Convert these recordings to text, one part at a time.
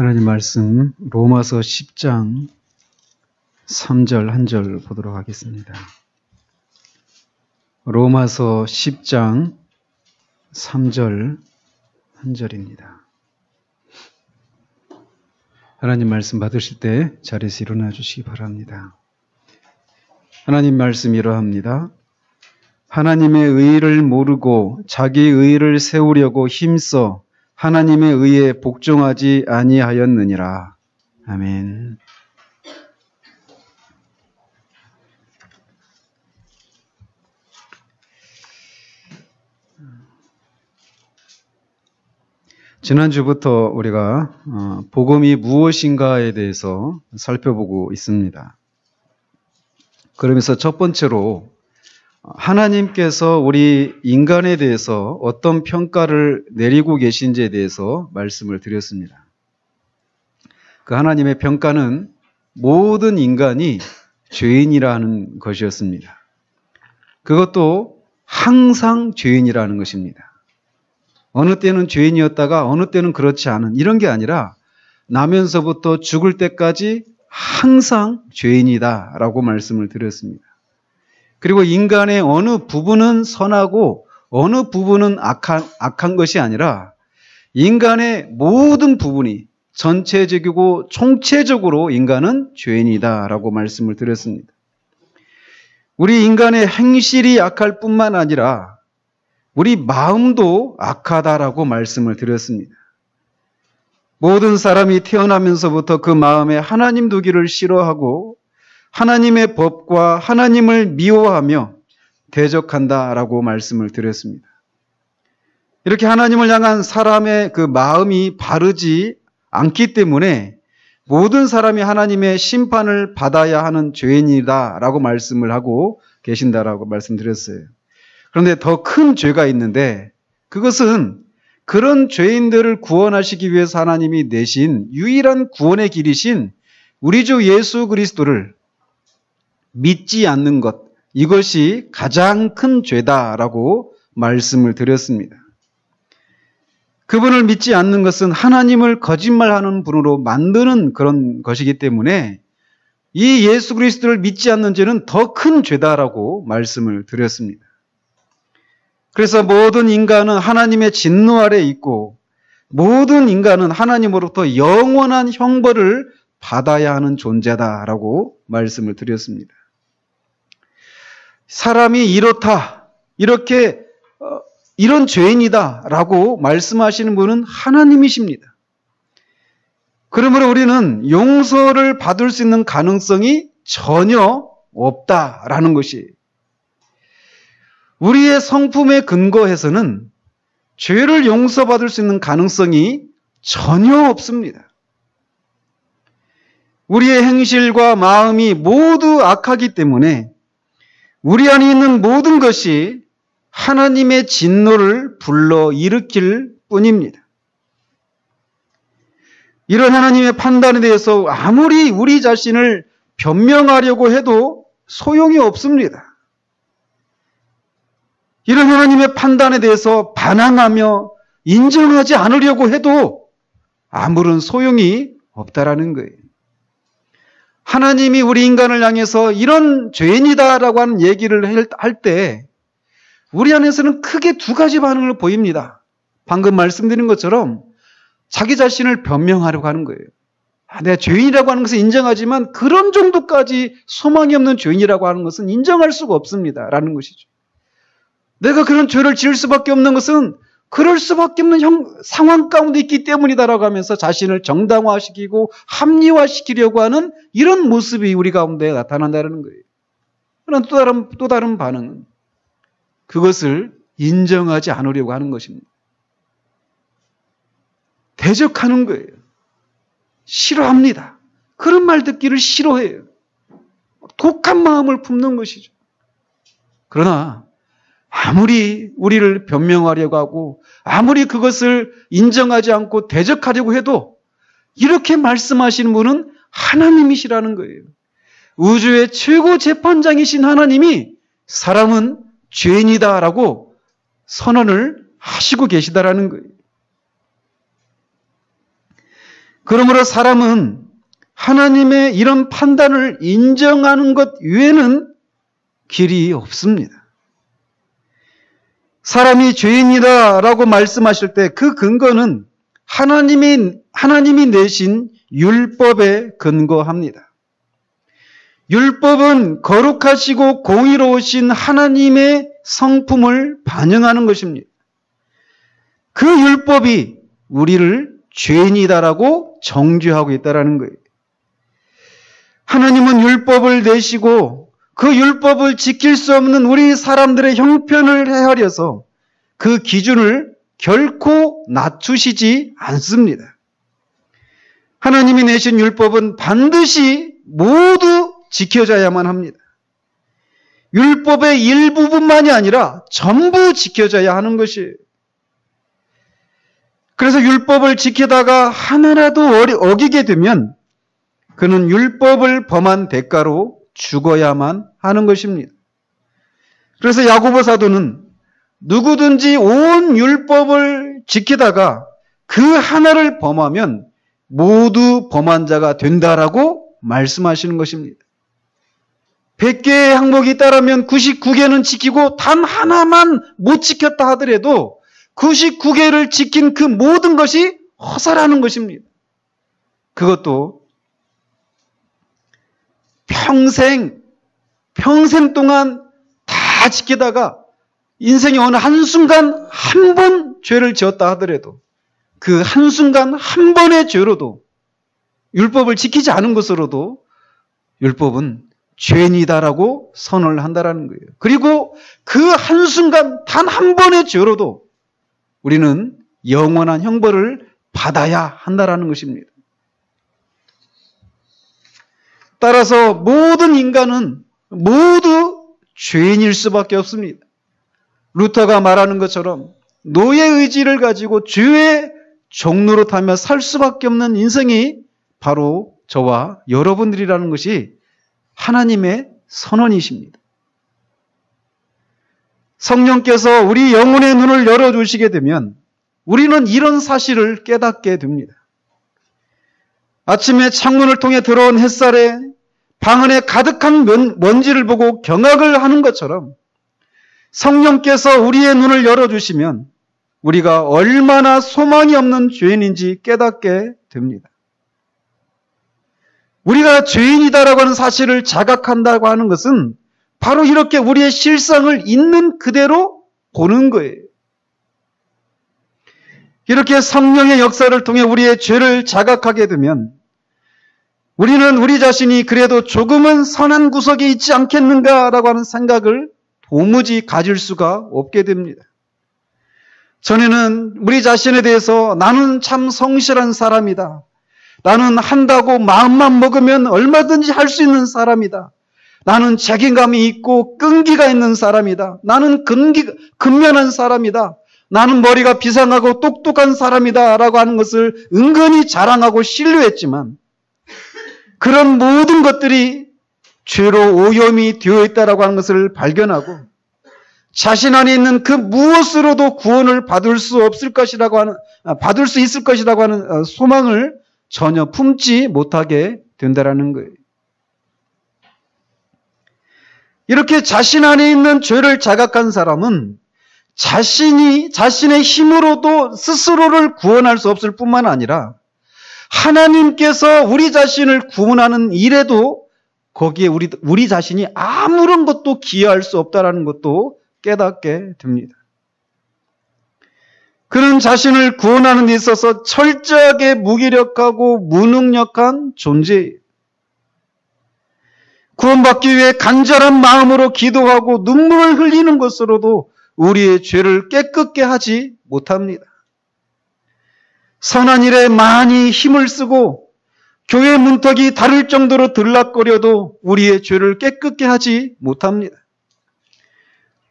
하나님 말씀 로마서 10장 3절 한 절 보도록 하겠습니다. 로마서 10장 3절 한 절입니다. 하나님 말씀 받으실 때 자리에서 일어나 주시기 바랍니다. 하나님 말씀 이러합니다. 하나님의 의를 모르고 자기 의를 세우려고 힘써 하나님의 의에 복종하지 아니하였느니라. 아멘. 지난주부터 우리가 복음이 무엇인가에 대해서 살펴보고 있습니다. 그러면서 첫 번째로 하나님께서 우리 인간에 대해서 어떤 평가를 내리고 계신지에 대해서 말씀을 드렸습니다. 그 하나님의 평가는 모든 인간이 죄인이라는 것이었습니다. 그것도 항상 죄인이라는 것입니다. 어느 때는 죄인이었다가 어느 때는 그렇지 않은 이런 게 아니라 나면서부터 죽을 때까지 항상 죄인이다라고 말씀을 드렸습니다. 그리고 인간의 어느 부분은 선하고 어느 부분은 악한 것이 아니라 인간의 모든 부분이 전체적이고 총체적으로 인간은 죄인이다라고 말씀을 드렸습니다. 우리 인간의 행실이 악할 뿐만 아니라 우리 마음도 악하다라고 말씀을 드렸습니다. 모든 사람이 태어나면서부터 그 마음에 하나님 두기를 싫어하고 하나님의 법과 하나님을 미워하며 대적한다라고 말씀을 드렸습니다. 이렇게 하나님을 향한 사람의 그 마음이 바르지 않기 때문에 모든 사람이 하나님의 심판을 받아야 하는 죄인이다라고 말씀을 하고 계신다라고 말씀드렸어요. 그런데 더 큰 죄가 있는데 그것은 그런 죄인들을 구원하시기 위해서 하나님이 내신 유일한 구원의 길이신 우리 주 예수 그리스도를 믿지 않는 것, 이것이 가장 큰 죄다라고 말씀을 드렸습니다. 그분을 믿지 않는 것은 하나님을 거짓말하는 분으로 만드는 그런 것이기 때문에 이 예수 그리스도를 믿지 않는 죄는 더 큰 죄다라고 말씀을 드렸습니다. 그래서 모든 인간은 하나님의 진노 아래 있고 모든 인간은 하나님으로부터 영원한 형벌을 받아야 하는 존재다라고 말씀을 드렸습니다. 사람이 이렇다, 이런 죄인이다라고 말씀하시는 분은 하나님이십니다. 그러므로 우리는 용서를 받을 수 있는 가능성이 전혀 없다라는 것이에요. 우리의 성품에 근거해서는 죄를 용서받을 수 있는 가능성이 전혀 없습니다. 우리의 행실과 마음이 모두 악하기 때문에 우리 안에 있는 모든 것이 하나님의 진노를 불러일으킬 뿐입니다. 이런 하나님의 판단에 대해서 아무리 우리 자신을 변명하려고 해도 소용이 없습니다. 이런 하나님의 판단에 대해서 반항하며 인정하지 않으려고 해도 아무런 소용이 없다라는 거예요. 하나님이 우리 인간을 향해서 이런 죄인이다라고 하는 얘기를 할 때 우리 안에서는 크게 두 가지 반응을 보입니다. 방금 말씀드린 것처럼 자기 자신을 변명하려고 하는 거예요. 내가 죄인이라고 하는 것은 인정하지만 그런 정도까지 소망이 없는 죄인이라고 하는 것은 인정할 수가 없습니다. 라는 것이죠. 내가 그런 죄를 지을 수밖에 없는 것은 그럴 수밖에 없는 상황 가운데 있기 때문이다라고 하면서 자신을 정당화시키고 합리화시키려고 하는 이런 모습이 우리 가운데 나타난다는 거예요. 그러나 또 다른 반응은 그것을 인정하지 않으려고 하는 것입니다. 대적하는 거예요. 싫어합니다. 그런 말 듣기를 싫어해요. 독한 마음을 품는 것이죠. 그러나 아무리 우리를 변명하려고 하고 아무리 그것을 인정하지 않고 대적하려고 해도 이렇게 말씀하시는 분은 하나님이시라는 거예요. 우주의 최고 재판장이신 하나님이 사람은 죄인이다라고 선언을 하시고 계시다라는 거예요. 그러므로 사람은 하나님의 이런 판단을 인정하는 것 외에는 길이 없습니다. 사람이 죄인이다 라고 말씀하실 때 그 근거는 하나님이 내신 율법에 근거합니다. 율법은 거룩하시고 공의로우신 하나님의 성품을 반영하는 것입니다. 그 율법이 우리를 죄인이다라고 정죄하고 있다라는 거예요. 하나님은 율법을 내시고 그 율법을 지킬 수 없는 우리 사람들의 형편을 헤아려서 그 기준을 결코 낮추시지 않습니다. 하나님이 내신 율법은 반드시 모두 지켜져야만 합니다. 율법의 일부분만이 아니라 전부 지켜져야 하는 것이에요. 그래서 율법을 지키다가 하나라도 어기게 되면 그는 율법을 범한 대가로 죽어야만 하는 것입니다. 그래서 야고보 사도는 누구든지 온 율법을 지키다가 그 하나를 범하면 모두 범한 자가 된다라고 말씀하시는 것입니다. 100개의 항목이 있다라면 99개는 지키고 단 하나만 못 지켰다 하더라도 99개를 지킨 그 모든 것이 허사라는 것입니다. 그것도 평생 동안 다 지키다가 인생의 어느 한순간 한 번 죄를 지었다 하더라도 그 한순간 한 번의 죄로도 율법을 지키지 않은 것으로도 율법은 죄인이다라고 선언을 한다라는 거예요. 그리고 그 한순간 단 한 번의 죄로도 우리는 영원한 형벌을 받아야 한다라는 것입니다. 따라서 모든 인간은 모두 죄인일 수밖에 없습니다. 루터가 말하는 것처럼 노예 의지를 가지고 죄의 종로로 타며 살 수밖에 없는 인생이 바로 저와 여러분들이라는 것이 하나님의 선언이십니다. 성령께서 우리 영혼의 눈을 열어주시게 되면 우리는 이런 사실을 깨닫게 됩니다. 아침에 창문을 통해 들어온 햇살에 방 안에 가득한 먼지를 보고 경악을 하는 것처럼 성령께서 우리의 눈을 열어주시면 우리가 얼마나 소망이 없는 죄인인지 깨닫게 됩니다. 우리가 죄인이다라고 하는 사실을 자각한다고 하는 것은 바로 이렇게 우리의 실상을 있는 그대로 보는 거예요. 이렇게 성령의 역사를 통해 우리의 죄를 자각하게 되면 우리는 우리 자신이 그래도 조금은 선한 구석이 있지 않겠는가라고 하는 생각을 도무지 가질 수가 없게 됩니다. 전에는 우리 자신에 대해서 나는 참 성실한 사람이다. 나는 한다고 마음만 먹으면 얼마든지 할 수 있는 사람이다. 나는 책임감이 있고 끈기가 있는 사람이다. 나는 근면한 사람이다. 나는 머리가 비상하고 똑똑한 사람이다 라고 하는 것을 은근히 자랑하고 신뢰했지만 그런 모든 것들이 죄로 오염이 되어 있다라고 하는 것을 발견하고 자신 안에 있는 그 무엇으로도 구원을 받을 수 있을 것이라고 하는 소망을 전혀 품지 못하게 된다라는 거예요. 이렇게 자신 안에 있는 죄를 자각한 사람은 자신의 힘으로도 스스로를 구원할 수 없을 뿐만 아니라 하나님께서 우리 자신을 구원하는 일에도 거기에 우리 자신이 아무런 것도 기여할 수 없다라는 것도 깨닫게 됩니다. 그는 자신을 구원하는 데 있어서 철저하게 무기력하고 무능력한 존재예요. 구원받기 위해 간절한 마음으로 기도하고 눈물을 흘리는 것으로도 우리의 죄를 깨끗게 하지 못합니다. 선한 일에 많이 힘을 쓰고 교회 문턱이 다를 정도로 들락거려도 우리의 죄를 깨끗게 하지 못합니다.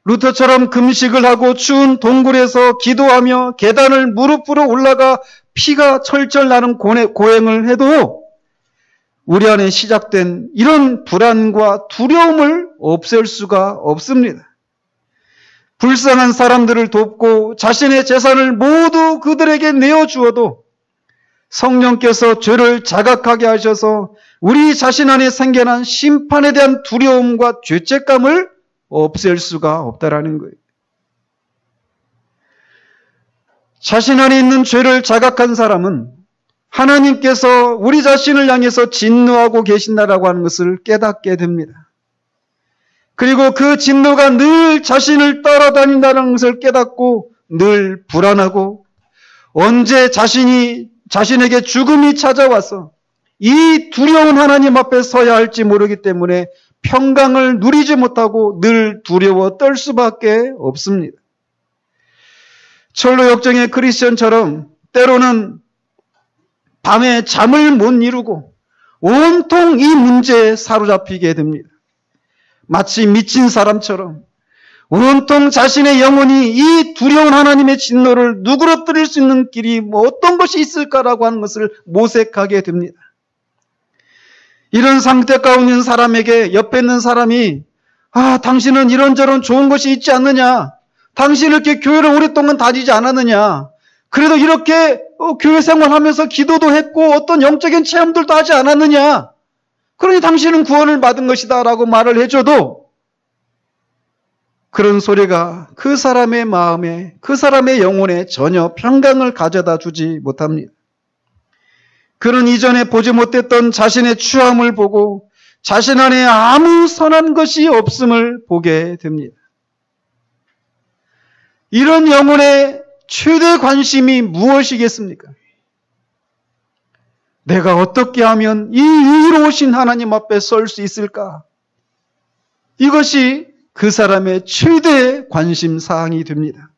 루터처럼 금식을 하고 추운 동굴에서 기도하며 계단을 무릎으로 올라가 피가 철철 나는 고행을 해도 우리 안에 시작된 이런 불안과 두려움을 없앨 수가 없습니다. 불쌍한 사람들을 돕고 자신의 재산을 모두 그들에게 내어주어도 성령께서 죄를 자각하게 하셔서 우리 자신 안에 생겨난 심판에 대한 두려움과 죄책감을 없앨 수가 없다라는 거예요. 자신 안에 있는 죄를 자각한 사람은 하나님께서 우리 자신을 향해서 진노하고 계신다라고 하는 것을 깨닫게 됩니다. 그리고 그 진노가 늘 자신을 따라다닌다는 것을 깨닫고 늘 불안하고 언제 자신에게 죽음이 찾아와서 이 두려운 하나님 앞에 서야 할지 모르기 때문에 평강을 누리지 못하고 늘 두려워 떨 수밖에 없습니다. 철로 역정의 크리스천처럼 때로는 밤에 잠을 못 이루고 온통 이 문제에 사로잡히게 됩니다. 마치 미친 사람처럼 온통 자신의 영혼이 이 두려운 하나님의 진노를 누그러뜨릴 수 있는 길이 어떤 것이 있을까라고 하는 것을 모색하게 됩니다. 이런 상태 가운데 있는 사람에게 옆에 있는 사람이 당신은 이런저런 좋은 것이 있지 않느냐? 당신은 이렇게 교회를 오랫동안 다니지 않았느냐? 그래도 이렇게 교회 생활하면서 기도도 했고 어떤 영적인 체험들도 하지 않았느냐? 그러니 당신은 구원을 받은 것이다 라고 말을 해줘도 그런 소리가 그 사람의 마음에, 그 사람의 영혼에 전혀 평강을 가져다 주지 못합니다. 그는 이전에 보지 못했던 자신의 추함을 보고 자신 안에 아무 선한 것이 없음을 보게 됩니다. 이런 영혼의 최대 관심이 무엇이겠습니까? 내가 어떻게 하면 이 의로우신 하나님 앞에 설 수 있을까? 이것이 그 사람의 최대 관심 사항이 됩니다.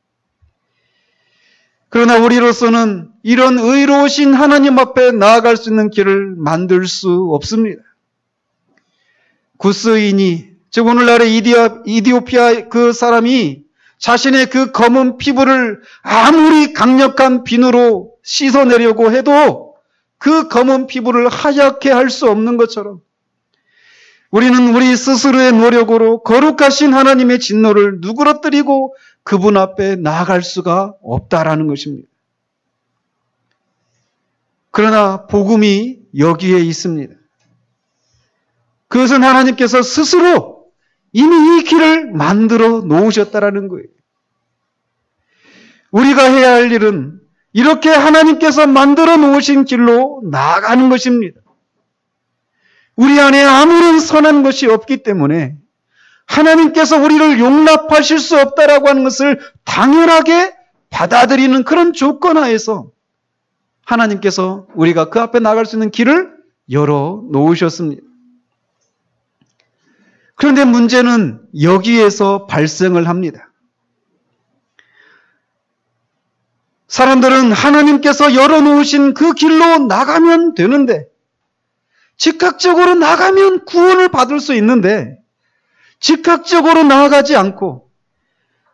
그러나 우리로서는 이런 의로우신 하나님 앞에 나아갈 수 있는 길을 만들 수 없습니다. 구스인이, 즉 오늘날의 이디오피아 그 사람이 자신의 그 검은 피부를 아무리 강력한 비누로 씻어내려고 해도 그 검은 피부를 하얗게 할 수 없는 것처럼 우리는 우리 스스로의 노력으로 거룩하신 하나님의 진노를 누그러뜨리고 그분 앞에 나아갈 수가 없다라는 것입니다. 그러나 복음이 여기에 있습니다. 그것은 하나님께서 스스로 이미 이 길을 만들어 놓으셨다라는 거예요. 우리가 해야 할 일은 이렇게 하나님께서 만들어 놓으신 길로 나아가는 것입니다. 우리 안에 아무런 선한 것이 없기 때문에 하나님께서 우리를 용납하실 수 없다라고 하는 것을 당연하게 받아들이는 그런 조건 하에서 하나님께서 우리가 그 앞에 나갈 수 있는 길을 열어 놓으셨습니다. 그런데 문제는 여기에서 발생을 합니다. 사람들은 하나님께서 열어놓으신 그 길로 나가면 되는데, 즉각적으로 나가면 구원을 받을 수 있는데, 즉각적으로 나아가지 않고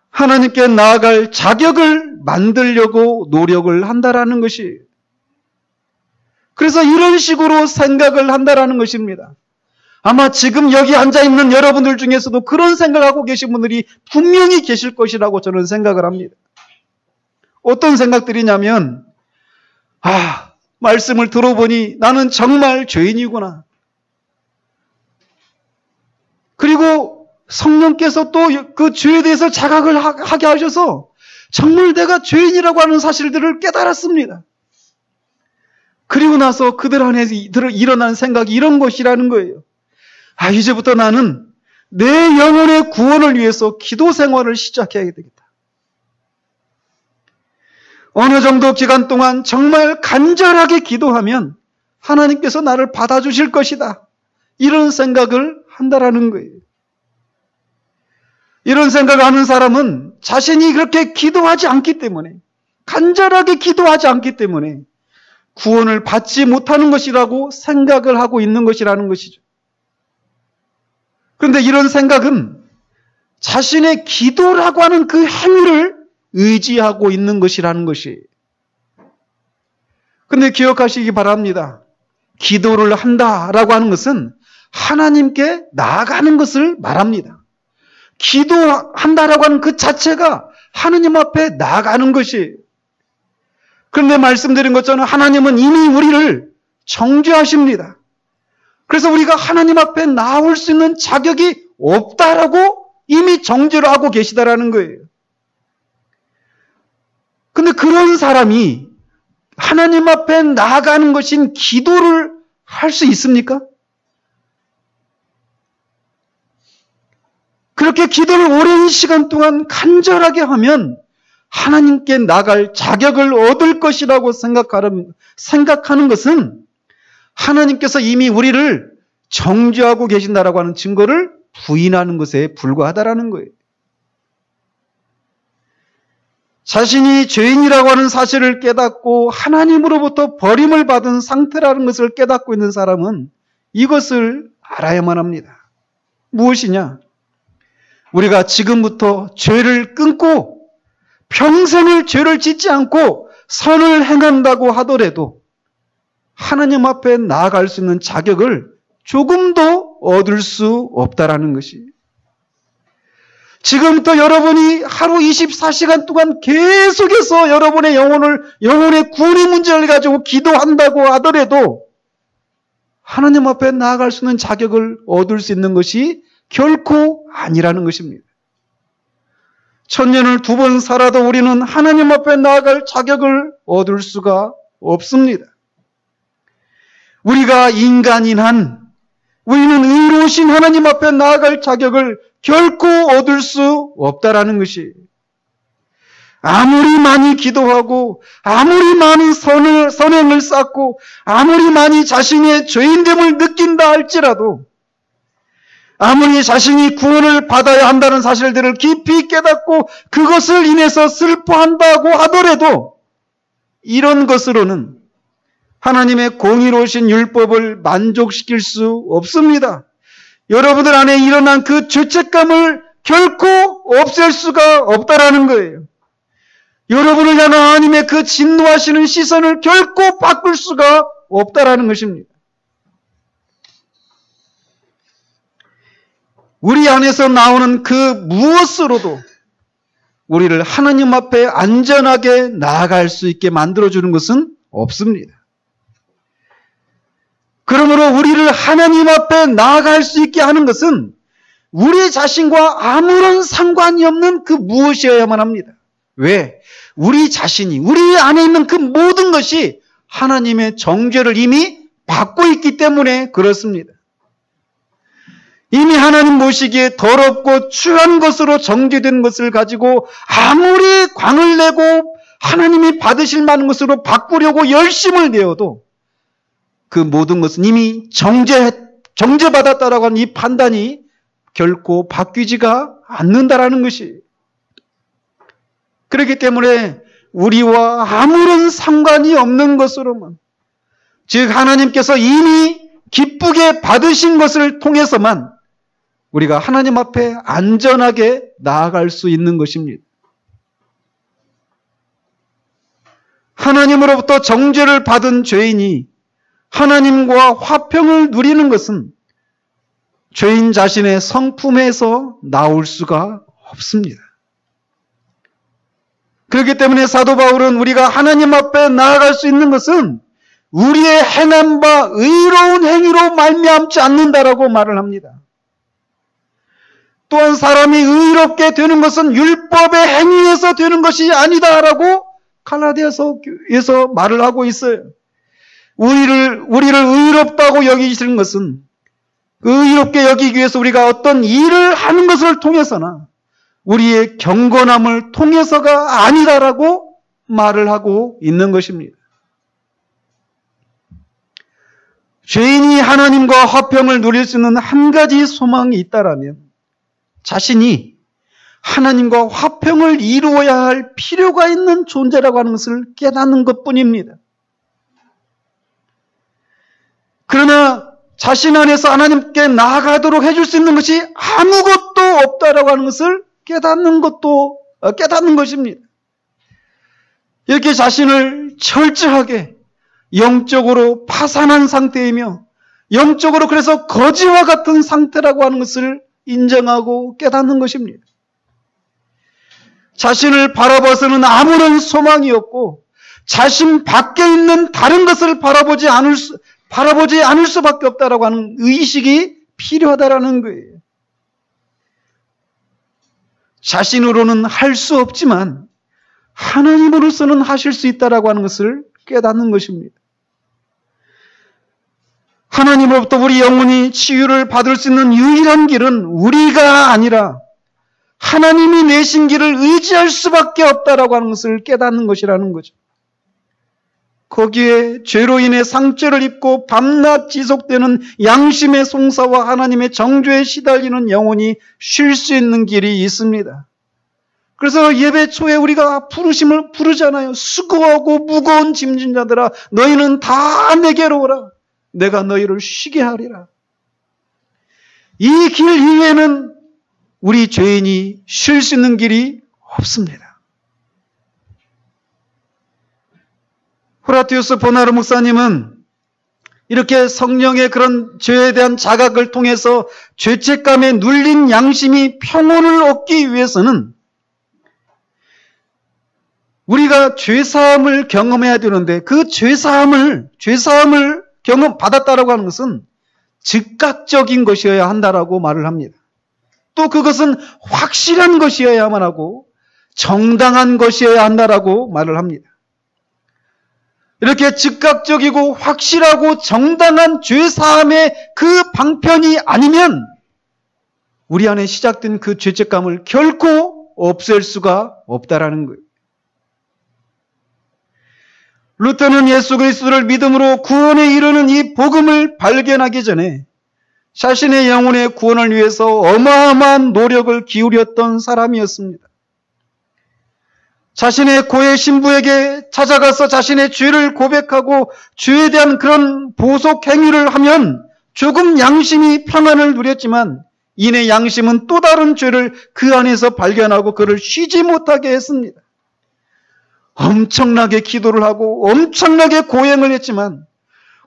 하나님께 나아갈 자격을 만들려고 노력을 한다라는 것이, 그래서 이런 식으로 생각을 한다라는 것입니다. 아마 지금 여기 앉아있는 여러분들 중에서도 그런 생각을 하고 계신 분들이 분명히 계실 것이라고 저는 생각을 합니다. 어떤 생각들이냐면, 말씀을 들어보니 나는 정말 죄인이구나. 그리고 성령께서 또 그 죄에 대해서 자각을 하게 하셔서 정말 내가 죄인이라고 하는 사실들을 깨달았습니다. 그리고 나서 그들 안에 일어난 생각이 이런 것이라는 거예요. 이제부터 나는 내 영혼의 구원을 위해서 기도 생활을 시작해야 되겠다. 어느 정도 기간 동안 정말 간절하게 기도하면 하나님께서 나를 받아주실 것이다. 이런 생각을 한다라는 거예요. 이런 생각을 하는 사람은 자신이 그렇게 기도하지 않기 때문에, 간절하게 기도하지 않기 때문에 구원을 받지 못하는 것이라고 생각을 하고 있는 것이라는 것이죠. 그런데 이런 생각은 자신의 기도라고 하는 그 행위를 의지하고 있는 것이라는 것이. 그런데 기억하시기 바랍니다. 기도를 한다라고 하는 것은 하나님께 나아가는 것을 말합니다. 기도한다라고 하는 그 자체가 하느님 앞에 나아가는 것이. 그런데 말씀드린 것처럼 하나님은 이미 우리를 정죄하십니다. 그래서 우리가 하나님 앞에 나올 수 있는 자격이 없다라고 이미 정죄를 하고 계시다라는 거예요. 근데 그런 사람이 하나님 앞에 나아가는 것인 기도를 할 수 있습니까? 그렇게 기도를 오랜 시간 동안 간절하게 하면 하나님께 나갈 자격을 얻을 것이라고 생각하는 것은 하나님께서 이미 우리를 정죄하고 계신다라고 하는 증거를 부인하는 것에 불과하다라는 거예요. 자신이 죄인이라고 하는 사실을 깨닫고 하나님으로부터 버림을 받은 상태라는 것을 깨닫고 있는 사람은 이것을 알아야만 합니다. 무엇이냐? 우리가 지금부터 죄를 끊고 평생을 죄를 짓지 않고 선을 행한다고 하더라도 하나님 앞에 나아갈 수 있는 자격을 조금도 얻을 수 없다라는 것이. 지금부터 여러분이 하루 24시간 동안 계속해서 여러분의 영혼의 구원의 문제를 가지고 기도한다고 하더라도 하나님 앞에 나아갈 수 있는 자격을 얻을 수 있는 것이 결코 아니라는 것입니다. 1000년을 2번 살아도 우리는 하나님 앞에 나아갈 자격을 얻을 수가 없습니다. 우리가 인간인 한 우리는 의로우신 하나님 앞에 나아갈 자격을 결코 얻을 수 없다라는 것이. 아무리 많이 기도하고 아무리 많은 선행을 쌓고 아무리 많이 자신의 죄인됨을 느낀다 할지라도 아무리 자신이 구원을 받아야 한다는 사실들을 깊이 깨닫고 그것을 인해서 슬퍼한다고 하더라도 이런 것으로는 하나님의 공의로우신 율법을 만족시킬 수 없습니다. 여러분들 안에 일어난 그 죄책감을 결코 없앨 수가 없다라는 거예요. 여러분을 향한 하나님의 그 진노하시는 시선을 결코 바꿀 수가 없다라는 것입니다. 우리 안에서 나오는 그 무엇으로도 우리를 하나님 앞에 안전하게 나아갈 수 있게 만들어주는 것은 없습니다. 그러므로 우리를 하나님 앞에 나아갈 수 있게 하는 것은 우리 자신과 아무런 상관이 없는 그 무엇이어야만 합니다. 왜? 우리 자신이, 우리 안에 있는 그 모든 것이 하나님의 정죄를 이미 받고 있기 때문에 그렇습니다. 이미 하나님 보시기에 더럽고 추한 것으로 정죄된 것을 가지고 아무리 광을 내고 하나님이 받으실 만한 것으로 바꾸려고 열심을 내어도 그 모든 것은 이미 정죄받았다라고 하는 이 판단이 결코 바뀌지가 않는다라는 것이. 그렇기 때문에 우리와 아무런 상관이 없는 것으로만, 즉 하나님께서 이미 기쁘게 받으신 것을 통해서만 우리가 하나님 앞에 안전하게 나아갈 수 있는 것입니다. 하나님으로부터 정죄를 받은 죄인이 하나님과 화평을 누리는 것은 죄인 자신의 성품에서 나올 수가 없습니다. 그렇기 때문에 사도 바울은 우리가 하나님 앞에 나아갈 수 있는 것은 우리의 행함과 의로운 행위로 말미암지 않는다라고 말을 합니다. 또한 사람이 의롭게 되는 것은 율법의 행위에서 되는 것이 아니다라고 갈라디아서에서 말을 하고 있어요. 우리를 의롭다고 여기시는 것은 의롭게 여기기 위해서 우리가 어떤 일을 하는 것을 통해서나 우리의 경건함을 통해서가 아니다라고 말을 하고 있는 것입니다. 죄인이 하나님과 화평을 누릴 수 있는 한 가지 소망이 있다라면 자신이 하나님과 화평을 이루어야 할 필요가 있는 존재라고 하는 것을 깨닫는 것뿐입니다. 그러나 자신 안에서 하나님께 나아가도록 해줄 수 있는 것이 아무것도 없다라고 하는 것을 깨닫는 것입니다. 이렇게 자신을 철저하게 영적으로 파산한 상태이며 영적으로 그래서 거지와 같은 상태라고 하는 것을 인정하고 깨닫는 것입니다. 자신을 바라봐서는 아무런 소망이 없고 자신 밖에 있는 다른 것을 바라보지 않을 수밖에 없다라고 하는 의식이 필요하다라는 거예요. 자신으로는 할 수 없지만 하나님으로서는 하실 수 있다라고 하는 것을 깨닫는 것입니다. 하나님으로부터 우리 영혼이 치유를 받을 수 있는 유일한 길은 우리가 아니라 하나님이 내신 길을 의지할 수밖에 없다라고 하는 것을 깨닫는 것이라는 거죠. 거기에 죄로 인해 상처를 입고 밤낮 지속되는 양심의 송사와 하나님의 정죄에 시달리는 영혼이 쉴 수 있는 길이 있습니다. 그래서 예배 초에 우리가 부르심을 부르잖아요. 수고하고 무거운 짐진 자들아 너희는 다 내게로 오라. 내가 너희를 쉬게 하리라. 이 길 이외에는 우리 죄인이 쉴 수 있는 길이 없습니다. 호라티우스 보나르 목사님은 이렇게 성령의 그런 죄에 대한 자각을 통해서 죄책감에 눌린 양심이 평온을 얻기 위해서는 우리가 죄사함을 경험해야 되는데 그 죄사함을 경험받았다라고 하는 것은 즉각적인 것이어야 한다라고 말을 합니다. 또 그것은 확실한 것이어야만 하고 정당한 것이어야 한다라고 말을 합니다. 이렇게 즉각적이고 확실하고 정당한 죄사함의 그 방편이 아니면 우리 안에 시작된 그 죄책감을 결코 없앨 수가 없다라는 거예요. 루터는 예수 그리스도를 믿음으로 구원에 이르는 이 복음을 발견하기 전에 자신의 영혼의 구원을 위해서 어마어마한 노력을 기울였던 사람이었습니다. 자신의 고해 신부에게 찾아가서 자신의 죄를 고백하고 죄에 대한 그런 보속 행위를 하면 조금 양심이 평안을 누렸지만 이내 양심은 또 다른 죄를 그 안에서 발견하고 그를 쉬지 못하게 했습니다. 엄청나게 기도를 하고 엄청나게 고행을 했지만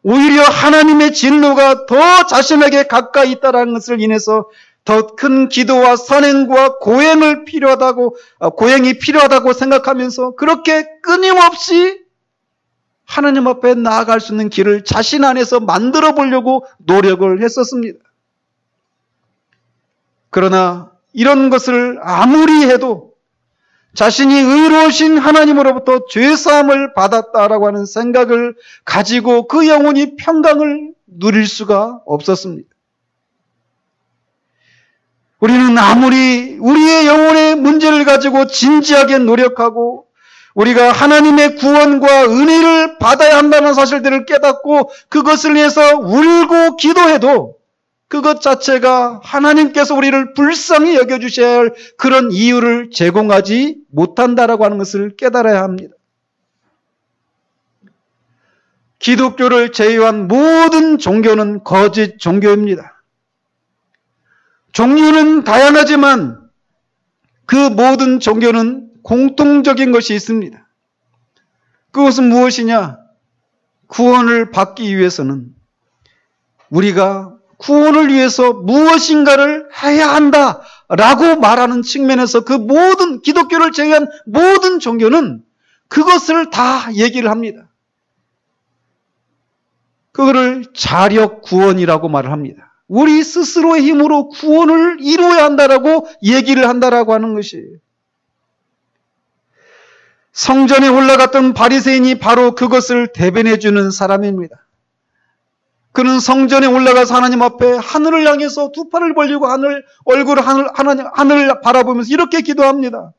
오히려 하나님의 진노가 더 자신에게 가까이 있다는 것을 인해서 더 큰 기도와 선행과 고행이 필요하다고 생각하면서 그렇게 끊임없이 하나님 앞에 나아갈 수 있는 길을 자신 안에서 만들어 보려고 노력을 했었습니다. 그러나 이런 것을 아무리 해도 자신이 의로우신 하나님으로부터 죄사함을 받았다라고 하는 생각을 가지고 그 영혼이 평강을 누릴 수가 없었습니다. 우리는 아무리 우리의 영혼의 문제를 가지고 진지하게 노력하고 우리가 하나님의 구원과 은혜를 받아야 한다는 사실들을 깨닫고 그것을 위해서 울고 기도해도 그것 자체가 하나님께서 우리를 불쌍히 여겨주셔야 할 그런 이유를 제공하지 못한다라고 하는 것을 깨달아야 합니다. 기독교를 제외한 모든 종교는 거짓 종교입니다. 종류는 다양하지만 그 모든 종교는 공통적인 것이 있습니다. 그것은 무엇이냐? 구원을 받기 위해서는 우리가 구원을 위해서 무엇인가를 해야 한다라고 말하는 측면에서 그 모든 기독교를 제외한 모든 종교는 그것을 다 얘기를 합니다. 그거를 자력 구원이라고 말을 합니다. 우리 스스로의 힘으로 구원을 이루어야 한다라고 얘기를 한다라고 하는 것이에요. 성전에 올라갔던 바리새인이 바로 그것을 대변해 주는 사람입니다. 그는 성전에 올라가서 하나님 앞에 하늘을 향해서 두 팔을 벌리고 하늘을 바라보면서 이렇게 기도합니다.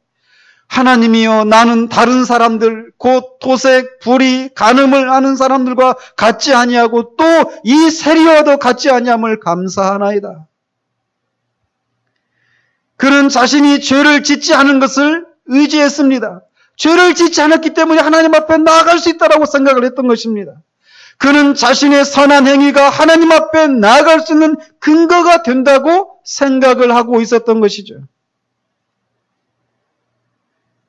하나님이여, 나는 다른 사람들, 곧 토색, 불의, 간음을 하는 사람들과 같지 아니하고 또 이 세리와도 같지 아니함을 감사하나이다. 그는 자신이 죄를 짓지 않은 것을 의지했습니다. 죄를 짓지 않았기 때문에 하나님 앞에 나아갈 수 있다고 생각을 했던 것입니다. 그는 자신의 선한 행위가 하나님 앞에 나아갈 수 있는 근거가 된다고 생각을 하고 있었던 것이죠.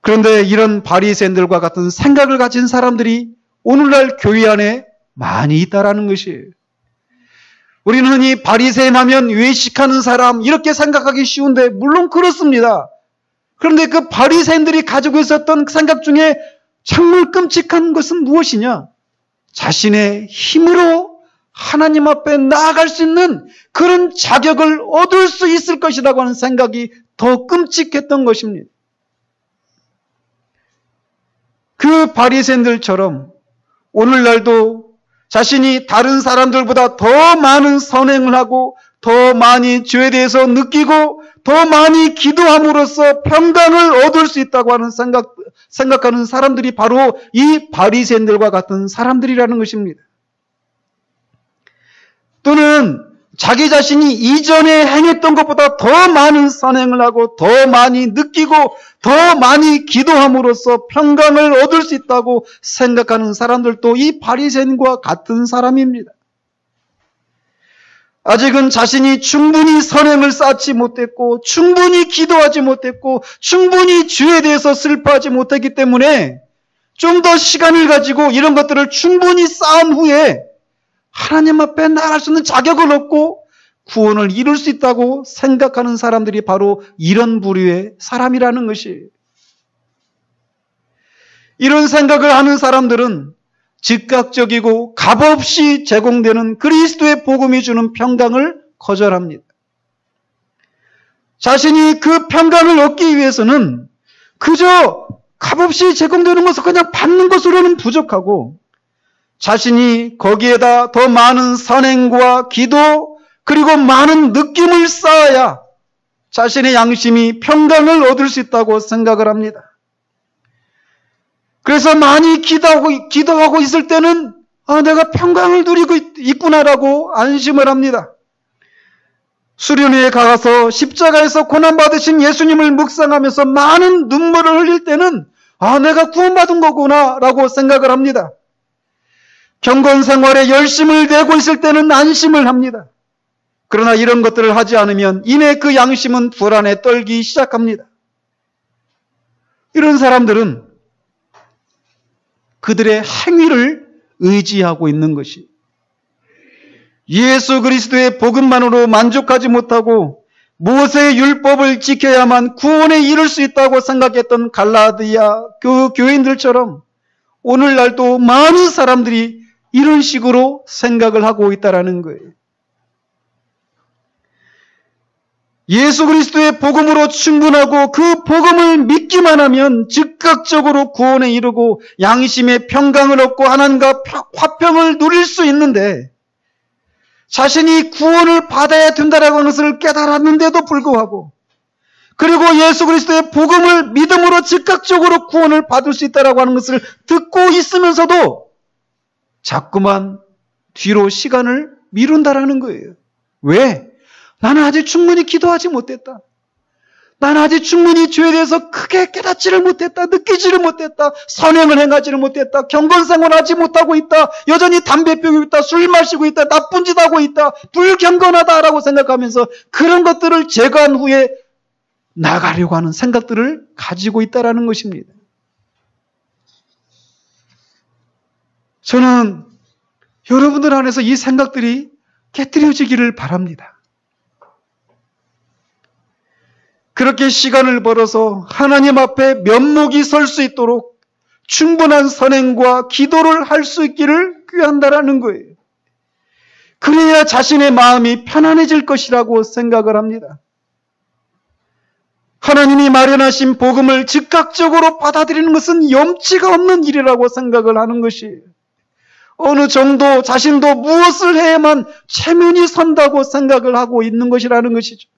그런데 이런 바리새인들과 같은 생각을 가진 사람들이 오늘날 교회 안에 많이 있다라는 것이에요. 우리는 흔히 바리새인 하면 외식하는 사람 이렇게 생각하기 쉬운데 물론 그렇습니다. 그런데 그 바리새인들이 가지고 있었던 생각 중에 정말 끔찍한 것은 무엇이냐? 자신의 힘으로 하나님 앞에 나아갈 수 있는 그런 자격을 얻을 수 있을 것이라고 하는 생각이 더 끔찍했던 것입니다. 그 바리새인들처럼 오늘날도 자신이 다른 사람들보다 더 많은 선행을 하고 더 많이 죄에 대해서 느끼고 더 많이 기도함으로써 평강을 얻을 수 있다고 하는 생각하는 사람들이 바로 이 바리새인들과 같은 사람들이라는 것입니다. 또는 자기 자신이 이전에 행했던 것보다 더 많은 선행을 하고 더 많이 느끼고 더 많이 기도함으로써 평강을 얻을 수 있다고 생각하는 사람들도 이 바리새인과 같은 사람입니다. 아직은 자신이 충분히 선행을 쌓지 못했고 충분히 기도하지 못했고 충분히 죄에 대해서 슬퍼하지 못했기 때문에 좀 더 시간을 가지고 이런 것들을 충분히 쌓은 후에 하나님 앞에 나아갈 수 있는 자격을 얻고 구원을 이룰 수 있다고 생각하는 사람들이 바로 이런 부류의 사람이라는 것이. 이런 생각을 하는 사람들은 즉각적이고 값없이 제공되는 그리스도의 복음이 주는 평강을 거절합니다. 자신이 그 평강을 얻기 위해서는 그저 값없이 제공되는 것을 그냥 받는 것으로는 부족하고 자신이 거기에다 더 많은 선행과 기도 그리고 많은 느낌을 쌓아야 자신의 양심이 평강을 얻을 수 있다고 생각을 합니다. 그래서 많이 기도하고 있을 때는 내가 평강을 누리고 있구나라고 안심을 합니다. 수련회에 가서 십자가에서 고난받으신 예수님을 묵상하면서 많은 눈물을 흘릴 때는 내가 구원받은 거구나라고 생각을 합니다. 경건 생활에 열심을 내고 있을 때는 안심을 합니다. 그러나 이런 것들을 하지 않으면 이내 그 양심은 불안에 떨기 시작합니다. 이런 사람들은 그들의 행위를 의지하고 있는 것이 예수 그리스도의 복음만으로 만족하지 못하고 모세의 율법을 지켜야만 구원에 이를 수 있다고 생각했던 갈라디아 그 교인들처럼 오늘날도 많은 사람들이 이런 식으로 생각을 하고 있다는 거예요. 예수 그리스도의 복음으로 충분하고 그 복음을 믿기만 하면 즉각적으로 구원에 이르고 양심의 평강을 얻고 하나님과 화평을 누릴 수 있는데 자신이 구원을 받아야 된다는 것을 깨달았는데도 불구하고 그리고 예수 그리스도의 복음을 믿음으로 즉각적으로 구원을 받을 수 있다는 하는 것을 듣고 있으면서도 자꾸만 뒤로 시간을 미룬다라는 거예요. 왜? 나는 아직 충분히 기도하지 못했다. 나는 아직 충분히 죄에 대해서 크게 깨닫지를 못했다. 느끼지를 못했다. 선행을 행하지를 못했다. 경건생활하지 못하고 있다. 여전히 담배 피우고 있다. 술 마시고 있다. 나쁜 짓 하고 있다. 불경건하다라고 생각하면서 그런 것들을 제거한 후에 나가려고 하는 생각들을 가지고 있다라는 것입니다. 저는 여러분들 안에서 이 생각들이 깨트려지기를 바랍니다. 그렇게 시간을 벌어서 하나님 앞에 면목이 설 수 있도록 충분한 선행과 기도를 할 수 있기를 구한다라는 거예요. 그래야 자신의 마음이 편안해질 것이라고 생각을 합니다. 하나님이 마련하신 복음을 즉각적으로 받아들이는 것은 염치가 없는 일이라고 생각을 하는 것이에요. 어느 정도 자신도 무엇을 해야만 체면이 선다고 생각을 하고 있는 것이라는 것이죠.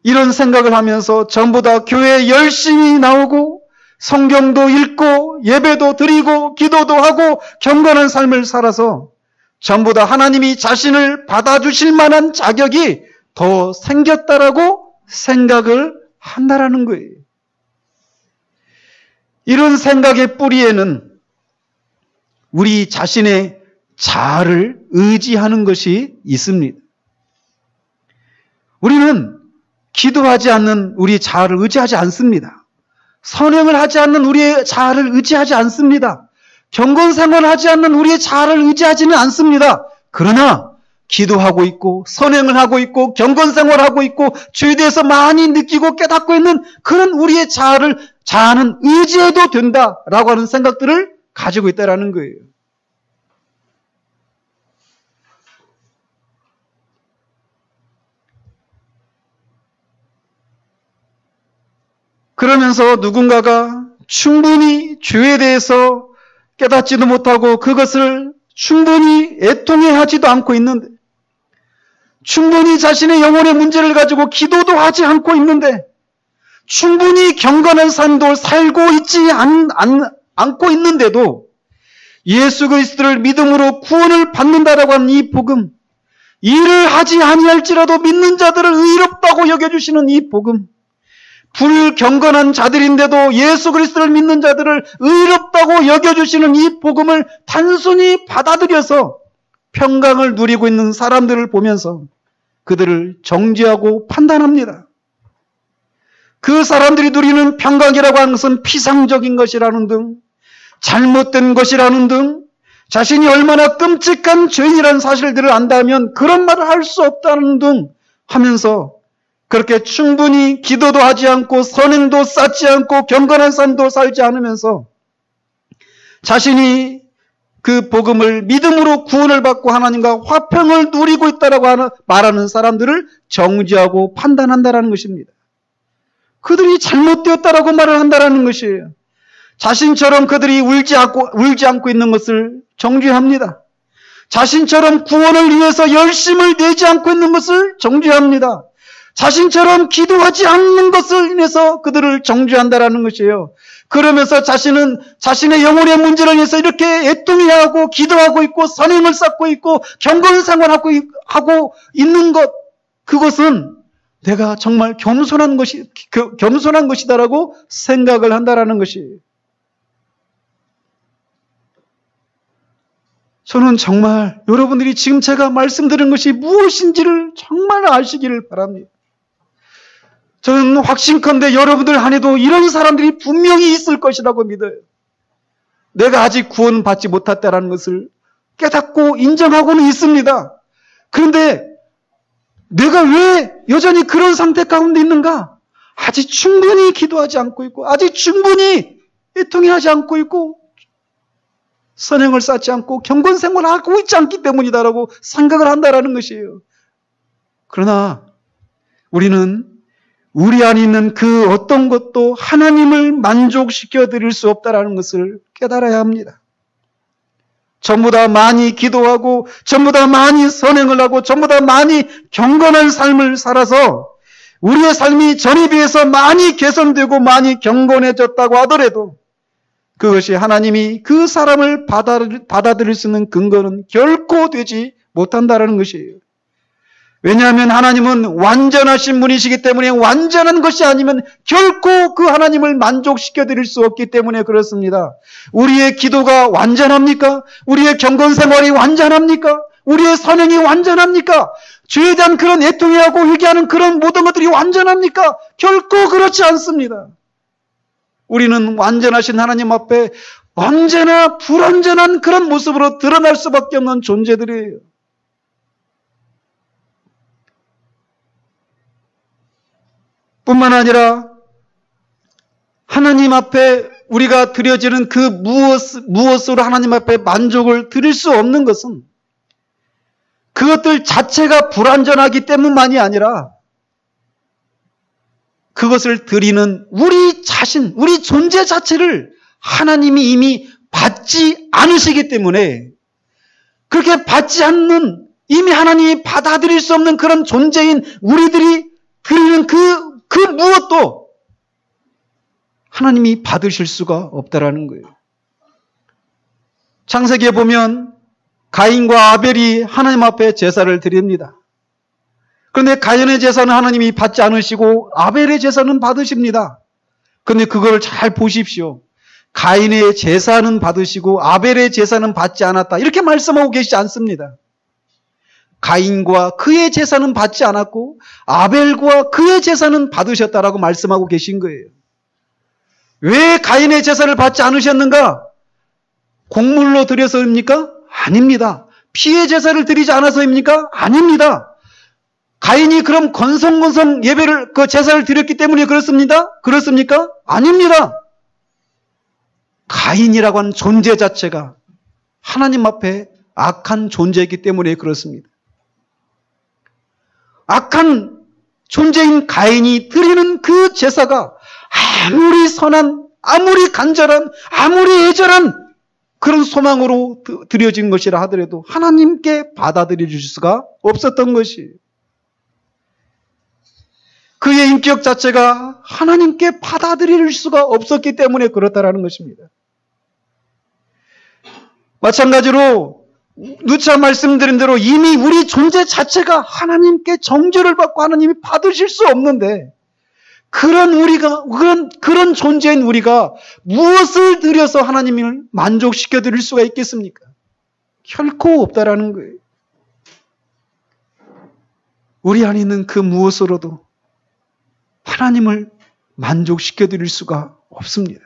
이런 생각을 하면서 전부 다 교회에 열심히 나오고 성경도 읽고 예배도 드리고 기도도 하고 경건한 삶을 살아서 전부 다 하나님이 자신을 받아주실 만한 자격이 더 생겼다라고 생각을 한다라는 거예요. 이런 생각의 뿌리에는 우리 자신의 자아를 의지하는 것이 있습니다. 우리는 기도하지 않는 우리의 자아를 의지하지 않습니다. 선행을 하지 않는 우리의 자아를 의지하지 않습니다. 경건생활을 하지 않는 우리의 자아를 의지하지는 않습니다. 그러나 기도하고 있고 선행을 하고 있고 경건생활을 하고 있고 죄에 대해서 많이 느끼고 깨닫고 있는 그런 우리의 자아를 자아는 의지해도 된다라고 하는 생각들을 가지고 있다라는 거예요. 그러면서 누군가가 충분히 죄에 대해서 깨닫지도 못하고 그것을 충분히 애통해하지도 않고 있는데, 충분히 자신의 영혼의 문제를 가지고 기도도 하지 않고 있는데, 충분히 경건한 삶도 살고 있지 않고 있는데도 예수 그리스도를 믿음으로 구원을 받는다라고 하는 이 복음, 일을 하지 아니할지라도 믿는 자들을 의롭다고 여겨주시는 이 복음, 불경건한 자들인데도 예수 그리스도를 믿는 자들을 의롭다고 여겨주시는 이 복음을 단순히 받아들여서 평강을 누리고 있는 사람들을 보면서 그들을 정죄하고 판단합니다. 그 사람들이 누리는 평강이라고 하는 것은 피상적인 것이라는 등, 잘못된 것이라는 등, 자신이 얼마나 끔찍한 죄인이라는 사실들을 안다면 그런 말을 할 수 없다는 등 하면서 그렇게 충분히 기도도 하지 않고 선행도 쌓지 않고 경건한 삶도 살지 않으면서 자신이 그 복음을 믿음으로 구원을 받고 하나님과 화평을 누리고 있다라고 말하는 사람들을 정죄하고 판단한다라는 것입니다. 그들이 잘못되었다라고 말을 한다라는 것이에요. 자신처럼 그들이 울지 않고 있는 것을 정죄합니다. 자신처럼 구원을 위해서 열심을 내지 않고 있는 것을 정죄합니다. 자신처럼 기도하지 않는 것을 인해서 그들을 정죄한다라는 것이에요. 그러면서 자신은 자신의 영혼의 문제를 위해서 이렇게 애통해하고 기도하고 있고 선행을 쌓고 있고 경건 생활하고 있는 것, 그것은 내가 정말 겸손한 것이다라고 생각을 한다라는 것이에요. 저는 정말 여러분들이 지금 제가 말씀드린 것이 무엇인지를 정말 아시기를 바랍니다. 저는 확신컨대 여러분들 안에도 이런 사람들이 분명히 있을 것이라고 믿어요. 내가 아직 구원받지 못했다는 것을 깨닫고 인정하고는 있습니다. 그런데 내가 왜 여전히 그런 상태 가운데 있는가? 아직 충분히 기도하지 않고 있고, 아직 충분히 애통해하지 않고 있고, 선행을 쌓지 않고 경건 생활을 하고 있지 않기 때문이다라고 생각을 한다라는 것이에요. 그러나 우리는 우리 안에 있는 그 어떤 것도 하나님을 만족시켜 드릴 수 없다라는 것을 깨달아야 합니다. 전부 다 많이 기도하고 전부 다 많이 선행을 하고 전부 다 많이 경건한 삶을 살아서 우리의 삶이 전에 비해서 많이 개선되고 많이 경건해졌다고 하더라도 그것이 하나님이 그 사람을 받아들일 수 있는 근거는 결코 되지 못한다는 것이에요. 왜냐하면 하나님은 완전하신 분이시기 때문에 완전한 것이 아니면 결코 그 하나님을 만족시켜 드릴 수 없기 때문에 그렇습니다. 우리의 기도가 완전합니까? 우리의 경건 생활이 완전합니까? 우리의 선행이 완전합니까? 죄에 대한 그런 애통해하고 회개하는 그런 모든 것들이 완전합니까? 결코 그렇지 않습니다. 우리는 완전하신 하나님 앞에 언제나 불완전한 그런 모습으로 드러날 수밖에 없는 존재들이에요. 뿐만 아니라 하나님 앞에 우리가 드려지는 그 무엇으로 하나님 앞에 만족을 드릴 수 없는 것은 그것들 자체가 불완전하기 때문만이 아니라 그것을 드리는 우리 자신, 우리 존재 자체를 하나님이 이미 받지 않으시기 때문에 그렇게 받지 않는, 이미 하나님이 받아들일 수 없는 그런 존재인 우리들이 드리는 그 무엇도 하나님이 받으실 수가 없다라는 거예요. 창세기에 보면 가인과 아벨이 하나님 앞에 제사를 드립니다. 그런데 가인의 제사는 하나님이 받지 않으시고 아벨의 제사는 받으십니다. 그런데 그걸 잘 보십시오. 가인의 제사는 받으시고 아벨의 제사는 받지 않았다. 이렇게 말씀하고 계시지 않습니다. 가인과 그의 제사는 받지 않았고 아벨과 그의 제사는 받으셨다라고 말씀하고 계신 거예요. 왜 가인의 제사를 받지 않으셨는가? 곡물로 드려서입니까? 아닙니다. 피의 제사를 드리지 않아서입니까? 아닙니다. 가인이 그럼 건성건성 예배를, 그 제사를 드렸기 때문에 그렇습니까? 아닙니다. 가인이라고 하는 존재 자체가 하나님 앞에 악한 존재이기 때문에 그렇습니다. 악한 존재인 가인이 드리는 그 제사가 아무리 선한, 아무리 간절한, 아무리 애절한 그런 소망으로 드려진 것이라 하더라도 하나님께 받아들여 주실 수가 없었던 것이, 그의 인격 자체가 하나님께 받아들일 수가 없었기 때문에 그렇다라는 것입니다. 마찬가지로 누차 말씀드린 대로 이미 우리 존재 자체가 하나님께 정죄를 받고 하나님이 받으실 수 없는데, 그런 존재인 우리가 무엇을 드려서 하나님을 만족시켜 드릴 수가 있겠습니까? 결코 없다라는 거예요. 우리 안에 있는 그 무엇으로도 하나님을 만족시켜 드릴 수가 없습니다.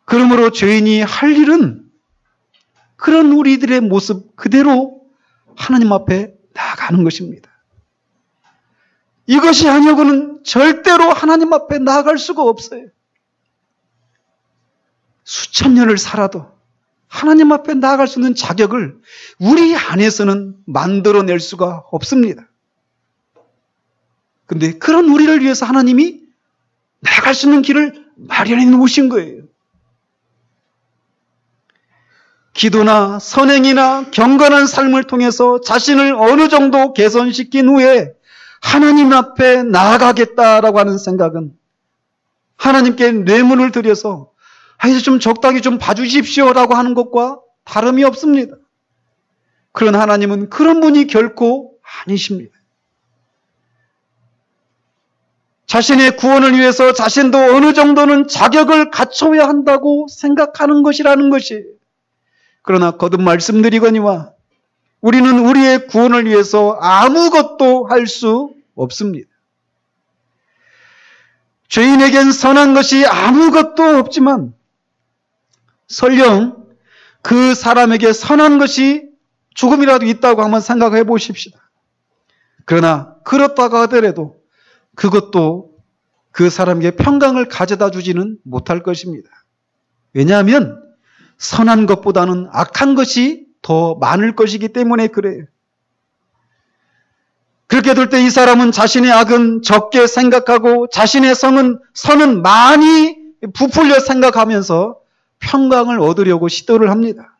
그러므로 죄인이 할 일은 그런 우리들의 모습 그대로 하나님 앞에 나아가는 것입니다. 이것이 아니고는 절대로 하나님 앞에 나아갈 수가 없어요. 수천 년을 살아도 하나님 앞에 나아갈 수 있는 자격을 우리 안에서는 만들어낼 수가 없습니다. 근데 그런 우리를 위해서 하나님이 나아갈 수 있는 길을 마련해 놓으신 거예요. 기도나 선행이나 경건한 삶을 통해서 자신을 어느 정도 개선시킨 후에 하나님 앞에 나아가겠다라고 하는 생각은 하나님께 뇌물을 드려서 이제 좀 적당히 좀 봐주십시오라고 하는 것과 다름이 없습니다. 그런 하나님은 그런 분이 결코 아니십니다. 자신의 구원을 위해서 자신도 어느 정도는 자격을 갖춰야 한다고 생각하는 것이라는 것이, 그러나 거듭 말씀드리거니와 우리는 우리의 구원을 위해서 아무것도 할 수 없습니다. 죄인에겐 선한 것이 아무것도 없지만 설령 그 사람에게 선한 것이 조금이라도 있다고 한번 생각해 보십시다. 그러나 그렇다고 하더라도 그것도 그 사람에게 평강을 가져다 주지는 못할 것입니다. 왜냐하면 선한 것보다는 악한 것이 더 많을 것이기 때문에 그래요. 그렇게 될 때 이 사람은 자신의 악은 적게 생각하고 자신의 선은 많이 부풀려 생각하면서 평강을 얻으려고 시도를 합니다.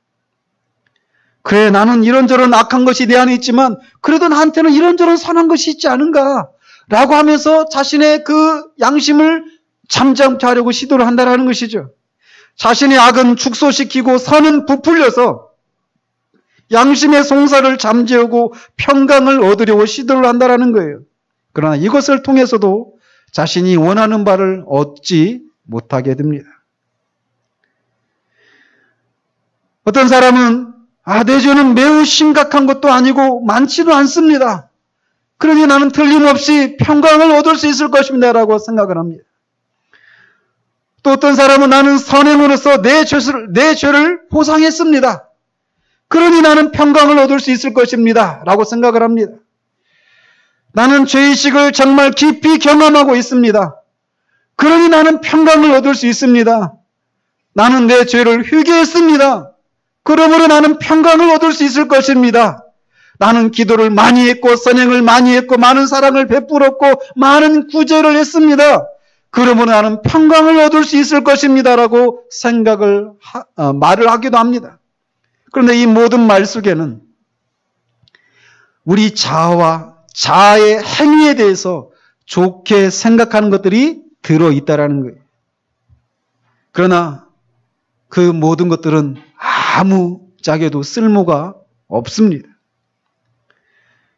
그래, 나는 이런저런 악한 것이 내 안에 있지만 그래도 나한테는 이런저런 선한 것이 있지 않은가 라고 하면서 자신의 그 양심을 잠잠케 하려고 시도를 한다는 것이죠. 자신의 악은 축소시키고 선은 부풀려서 양심의 송사를 잠재우고 평강을 얻으려고 시도를 한다는 거예요. 그러나 이것을 통해서도 자신이 원하는 바를 얻지 못하게 됩니다. 어떤 사람은 내 죄는 매우 심각한 것도 아니고 많지도 않습니다. 그러니 나는 틀림없이 평강을 얻을 수 있을 것입니다 라고 생각을 합니다. 또 어떤 사람은 나는 선행으로서 내 죄를 보상했습니다. 그러니 나는 평강을 얻을 수 있을 것입니다 라고 생각을 합니다. 나는 죄의식을 정말 깊이 경험하고 있습니다. 그러니 나는 평강을 얻을 수 있습니다. 나는 내 죄를 회개했습니다. 그러므로 나는 평강을 얻을 수 있을 것입니다. 나는 기도를 많이 했고 선행을 많이 했고 많은 사랑을 베풀었고 많은 구제를 했습니다. 그러므로 나는 평강을 얻을 수 있을 것입니다 라고 말을 하기도 합니다. 그런데 이 모든 말 속에는 우리 자아의 행위에 대해서 좋게 생각하는 것들이 들어있다라는 거예요. 그러나 그 모든 것들은 아무짝에도 쓸모가 없습니다.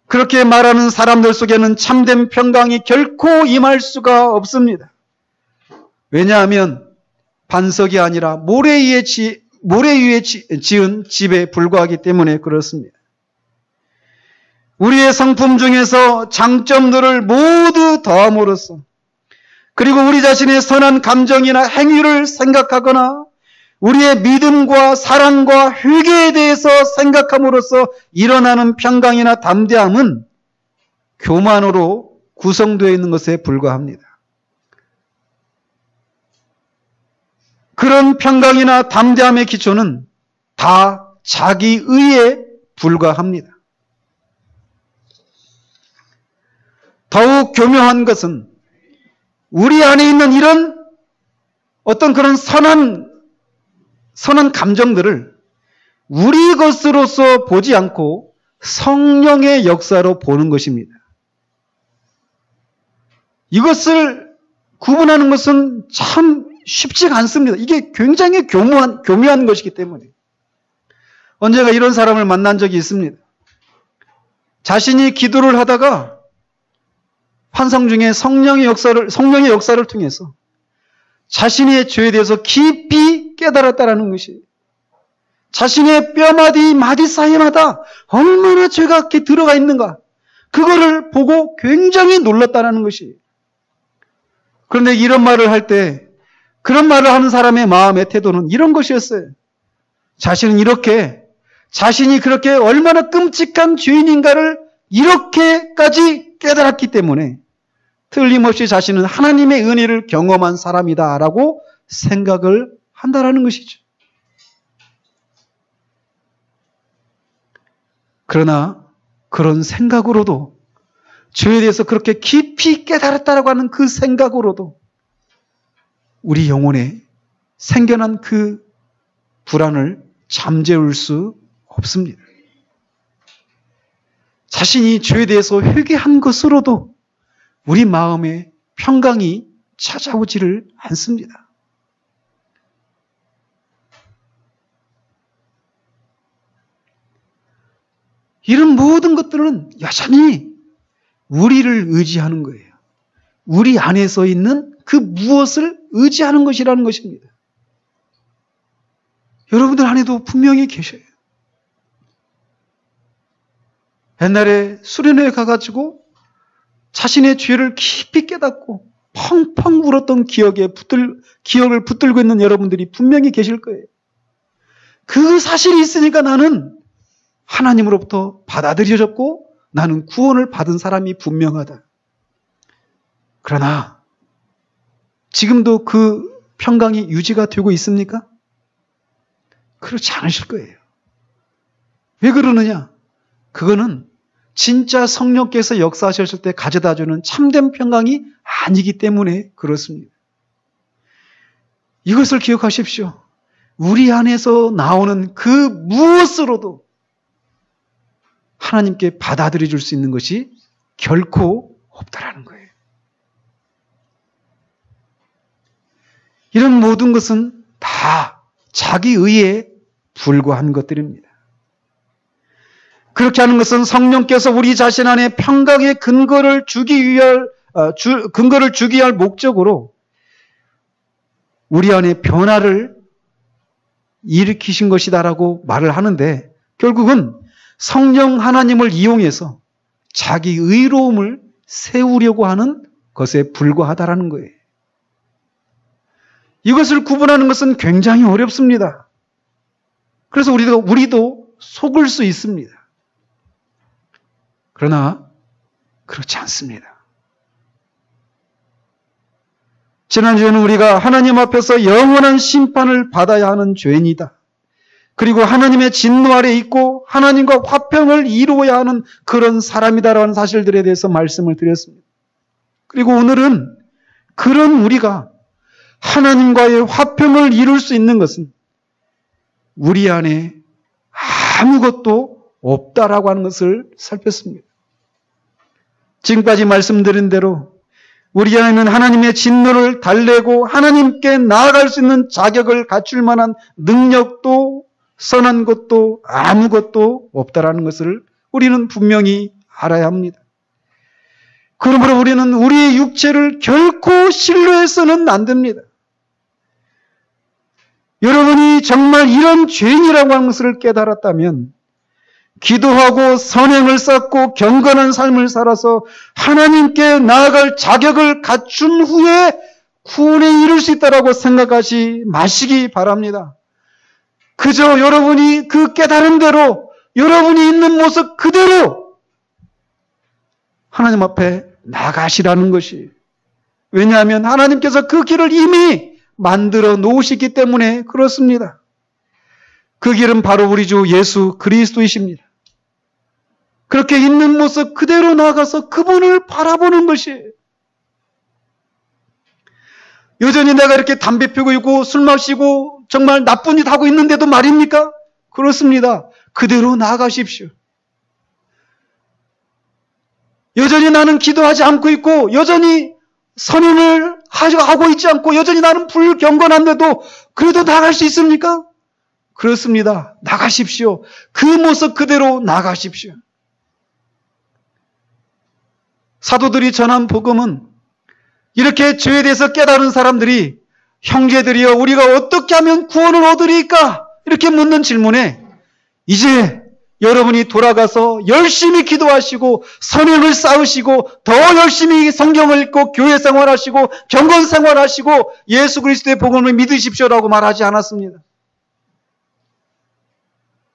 그렇게 말하는 사람들 속에는 참된 평강이 결코 임할 수가 없습니다. 왜냐하면 반석이 아니라 모래 위에 지은 집에 불과하기 때문에 그렇습니다. 우리의 성품 중에서 장점들을 모두 더함으로써, 그리고 우리 자신의 선한 감정이나 행위를 생각하거나 우리의 믿음과 사랑과 회개에 대해서 생각함으로써 일어나는 평강이나 담대함은 교만으로 구성되어 있는 것에 불과합니다. 그런 평강이나 담대함의 기초는 다 자기의에 불과합니다. 더욱 교묘한 것은 우리 안에 있는 이런 어떤 그런 선한 감정들을 우리 것으로서 보지 않고 성령의 역사로 보는 것입니다. 이것을 구분하는 것은 참 쉽지가 않습니다. 이게 굉장히 교묘한 것이기 때문에. 언제가 이런 사람을 만난 적이 있습니다. 자신이 기도를 하다가 환상 중에 성령의 역사를 통해서 자신의 죄에 대해서 깊이 깨달았다라는 것이, 자신의 뼈마디 마디 사이마다 얼마나 죄가 이렇게 들어가 있는가, 그거를 보고 굉장히 놀랐다라는 것이. 그런데 이런 말을 할 때, 그런 말을 하는 사람의 마음의 태도는 이런 것이었어요. 자신이 그렇게 얼마나 끔찍한 죄인인가를 이렇게까지 깨달았기 때문에 틀림없이 자신은 하나님의 은혜를 경험한 사람이다라고 생각을 한다라는 것이죠. 그러나 그런 생각으로도, 죄에 대해서 그렇게 깊이 깨달았다라고 하는 그 생각으로도 우리 영혼에 생겨난 그 불안을 잠재울 수 없습니다. 자신이 죄에 대해서 회개한 것으로도 우리 마음에 평강이 찾아오지를 않습니다. 이런 모든 것들은 여전히 우리를 의지하는 거예요. 우리 안에서 있는 그 무엇을 의지하는 것이라는 것입니다. 여러분들 안에도 분명히 계셔요. 옛날에 수련회에 가가지고 자신의 죄를 깊이 깨닫고 펑펑 울었던 기억을 붙들고 있는 여러분들이 분명히 계실 거예요. 그 사실이 있으니까 나는 하나님으로부터 받아들여졌고 나는 구원을 받은 사람이 분명하다. 그러나 지금도 그 평강이 유지가 되고 있습니까? 그렇지 않으실 거예요. 왜 그러느냐? 그거는 진짜 성령께서 역사하셨을 때 가져다주는 참된 평강이 아니기 때문에 그렇습니다. 이것을 기억하십시오. 우리 안에서 나오는 그 무엇으로도 하나님께 받아들여 줄 수 있는 것이 결코 없다라는 거예요. 이런 모든 것은 다 자기 의에 불과한 것들입니다. 그렇게 하는 것은 성령께서 우리 자신 안에 평강의 근거를 주기 위할 목적으로 우리 안에 변화를 일으키신 것이다라고 말을 하는데, 결국은 성령 하나님을 이용해서 자기 의로움을 세우려고 하는 것에 불과하다라는 거예요. 이것을 구분하는 것은 굉장히 어렵습니다. 그래서 우리도 속을 수 있습니다. 그러나 그렇지 않습니다. 지난주에는 우리가 하나님 앞에서 영원한 심판을 받아야 하는 죄인이다, 그리고 하나님의 진노 아래 있고 하나님과 화평을 이루어야 하는 그런 사람이다라는 사실들에 대해서 말씀을 드렸습니다. 그리고 오늘은 그런 우리가 하나님과의 화평을 이룰 수 있는 것은 우리 안에 아무것도 없다라고 하는 것을 살폈습니다. 지금까지 말씀드린 대로 우리 안에는 하나님의 진노를 달래고 하나님께 나아갈 수 있는 자격을 갖출 만한 능력도 선한 것도 아무것도 없다라는 것을 우리는 분명히 알아야 합니다. 그러므로 우리는 우리의 육체를 결코 신뢰해서는 안 됩니다. 여러분이 정말 이런 죄인이라고 하는 것을 깨달았다면 기도하고 선행을 쌓고 경건한 삶을 살아서 하나님께 나아갈 자격을 갖춘 후에 구원에 이룰 수 있다라고 생각하지 마시기 바랍니다. 그저 여러분이 그 깨달은 대로 여러분이 있는 모습 그대로 하나님 앞에 나가시라는 것이, 왜냐하면 하나님께서 그 길을 이미 만들어 놓으시기 때문에 그렇습니다. 그 길은 바로 우리 주 예수 그리스도이십니다. 그렇게 있는 모습 그대로 나아가서 그분을 바라보는 것이, 여전히 내가 이렇게 담배 피우고 있고 술 마시고 정말 나쁜 짓 하고 있는데도 말입니까? 그렇습니다. 그대로 나아가십시오. 여전히 나는 기도하지 않고 있고 여전히 선행을 하고 있지 않고 여전히 나는 불경건한데도 그래도 나갈 수 있습니까? 그렇습니다. 나가십시오. 그 모습 그대로 나가십시오. 사도들이 전한 복음은 이렇게 죄에 대해서 깨달은 사람들이 형제들이여 우리가 어떻게 하면 구원을 얻으리까? 이렇게 묻는 질문에 이제 여러분이 돌아가서 열심히 기도하시고 선행을 쌓으시고 더 열심히 성경을 읽고 교회 생활하시고 경건 생활하시고 예수 그리스도의 복음을 믿으십시오라고 말하지 않았습니다.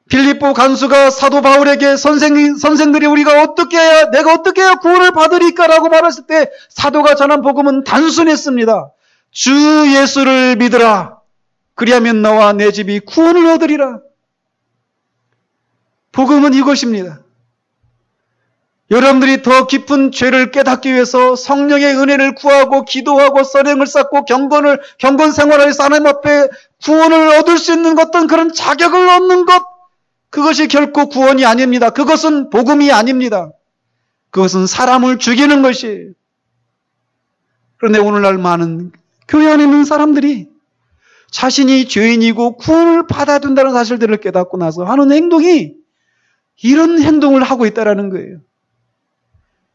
빌립보 간수가 사도 바울에게 선생들이 우리가 어떻게 해야, 내가 어떻게 해야 구원을 받으리까라고 말했을 때 사도가 전한 복음은 단순했습니다. 주 예수를 믿으라. 그리하면 너와 내 집이 구원을 얻으리라. 복음은 이것입니다. 여러분들이 더 깊은 죄를 깨닫기 위해서 성령의 은혜를 구하고 기도하고 선행을 쌓고 경건 생활을 하나님 앞에 구원을 얻을 수 있는 어떤 그런 자격을 얻는 것, 그것이 결코 구원이 아닙니다. 그것은 복음이 아닙니다. 그것은 사람을 죽이는 것이. 그런데 오늘날 많은 교회 안에 있는 사람들이 자신이 죄인이고 구원을 받아야 된다는 사실들을 깨닫고 나서 하는 행동이 이런 행동을 하고 있다는 거예요.